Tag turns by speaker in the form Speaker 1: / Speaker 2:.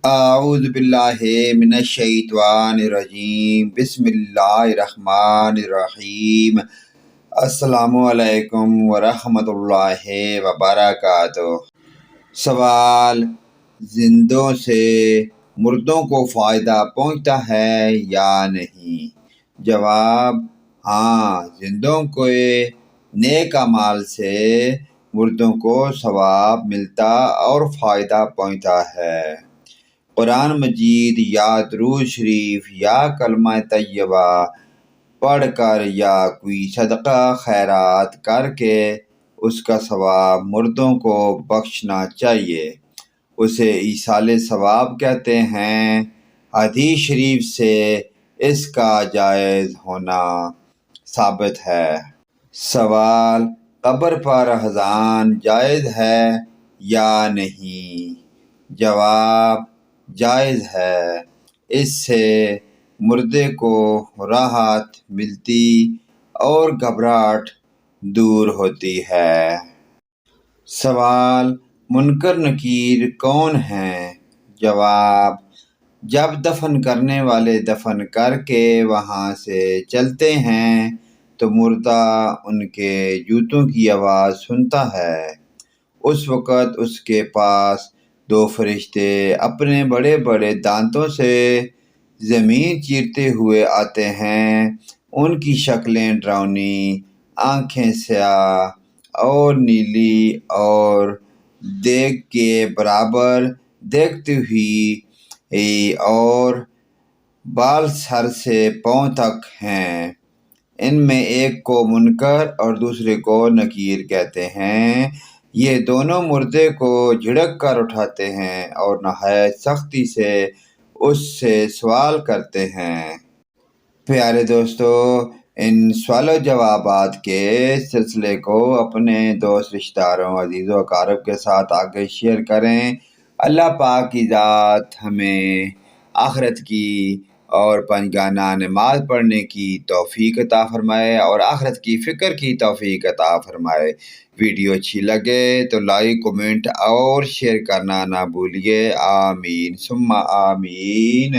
Speaker 1: اعوذ باللہ من الشیطان الرجیم، بسم اللہ الرحمن الرحیم۔ السلام علیکم ورحمۃ اللہ وبرکاتہ۔ سوال: زندوں سے مردوں کو فائدہ پہنچتا ہے یا نہیں؟ جواب: ہاں، زندوں کے نیک اعمال سے مردوں کو ثواب ملتا اور فائدہ پہنچتا ہے۔ قرآن مجید یا درود شریف یا کلمہ طیبہ پڑھ کر یا کوئی صدقہ خیرات کر کے اس کا ثواب مردوں کو بخشنا چاہیے۔ اسے ایصال ثواب کہتے ہیں۔ حدیث شریف سے اس کا جائز ہونا ثابت ہے۔ سوال: قبر پر اذان جائز ہے یا نہیں؟ جواب: جائز ہے۔ اس سے مردے کو راحت ملتی اور گھبراہٹ دور ہوتی ہے۔ سوال: منکر نکیر کون ہیں؟ جواب: جب دفن کرنے والے دفن کر کے وہاں سے چلتے ہیں تو مردہ ان کے جوتوں کی آواز سنتا ہے۔ اس وقت اس کے پاس دو فرشتے اپنے بڑے بڑے دانتوں سے زمین چیرتے ہوئے آتے ہیں۔ ان کی شکلیں ڈراؤنی، آنکھیں سیاہ اور نیلی اور دیگ کے برابر دیکھتی ہوئی اور بال سر سے پاؤں تک ہیں۔ ان میں ایک کو منکر اور دوسرے کو نکیر کہتے ہیں۔ یہ دونوں مردے کو جھڑک کر اٹھاتے ہیں اور نہایت سختی سے اس سے سوال کرتے ہیں۔ پیارے دوستو، ان سوال و جوابات کے سلسلے کو اپنے دوست، رشتہ داروں، عزیز و اقارب کے ساتھ آگے شیئر کریں۔ اللہ پاک کی ذات ہمیں آخرت کی اور پنجگانہ نماز پڑھنے کی توفیق عطا فرمائے اور آخرت کی فکر کی توفیق عطا فرمائے۔ ویڈیو اچھی لگے تو لائک، کومنٹ اور شیئر کرنا نہ بھولیے۔ آمین ثم آمین۔